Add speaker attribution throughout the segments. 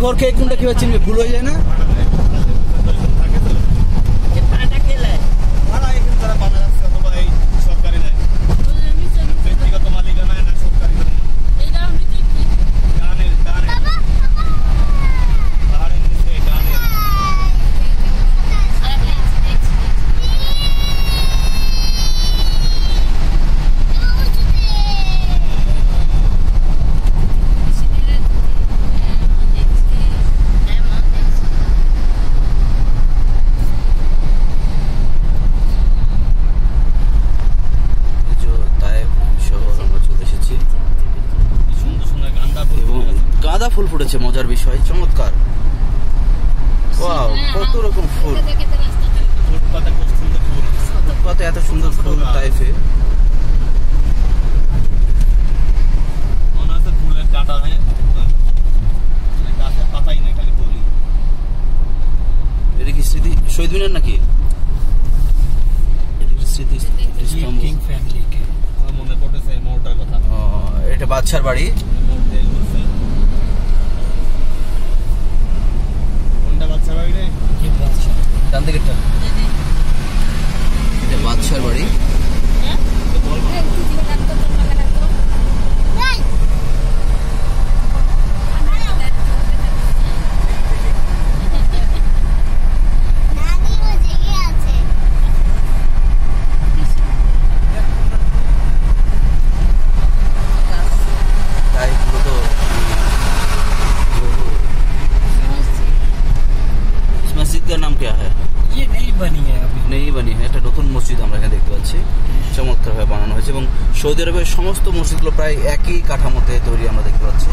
Speaker 1: ঘর কে কোনটা কিভাবে চিনবে, ভুল হয়ে যায় না? গাঁদা ফুল ফুটেছে, মজার বিষয়, চমৎকার। ওয়াও, কত রকম ফুল, কত এত সুন্দর ফুল তাইফে। এটা কি স্মৃতি শহীদ মিনার নাকি? এটা বাদশার বাড়ি। ডান দিকেরটা এটা বাদশার বাড়ি। मस्जिद का नाम क्या है?
Speaker 2: ये नई बनी है, अभी
Speaker 1: नई बनी है। এটা নতুন মসজিদ আমরা এখানে দেখতে পাচ্ছি, চমৎকারভাবে বানানো হয়েছে এবং সৌদি আরবের সমস্ত মসজিদগুলো প্রায় একই কাঠামোতে তৈরি আমরা দেখতে পাচ্ছি।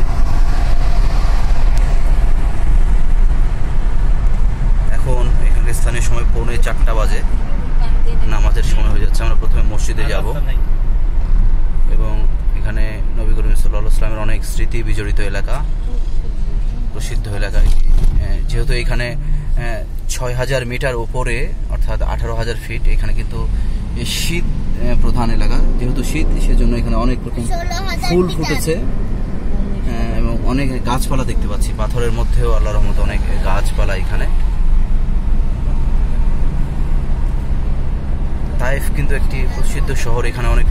Speaker 1: এখন এখানকার স্থানীয় সময় 4:45 বাজে, নামাজের সময় হয়ে যাচ্ছে। আমরা প্রথমে মসজিদে যাব এবং এখানে নবী করিম সাল্লাল্লাহু আলাইহি ওয়াসাল্লামের অনেক স্মৃতি বিজড়িত এলাকা, প্রসিদ্ধ এলাকা। যেহেতু এখানে 6000 মিটার উপরে অর্থাৎ 18,000 ফিট, এখানে কিন্তু শীত প্রধান এলাকা। যেহেতু শীত, সেজন্য এখানে অনেক রকম ফুল ফুটেছে এবং অনেক গাছপালা দেখতে পাচ্ছি। পাথরের মধ্যেও আল্লাহর রহমতে অনেক গাছপালা এখানে। তাইফ কিন্তু একটি প্রসিদ্ধ শহর, এখানে অনেক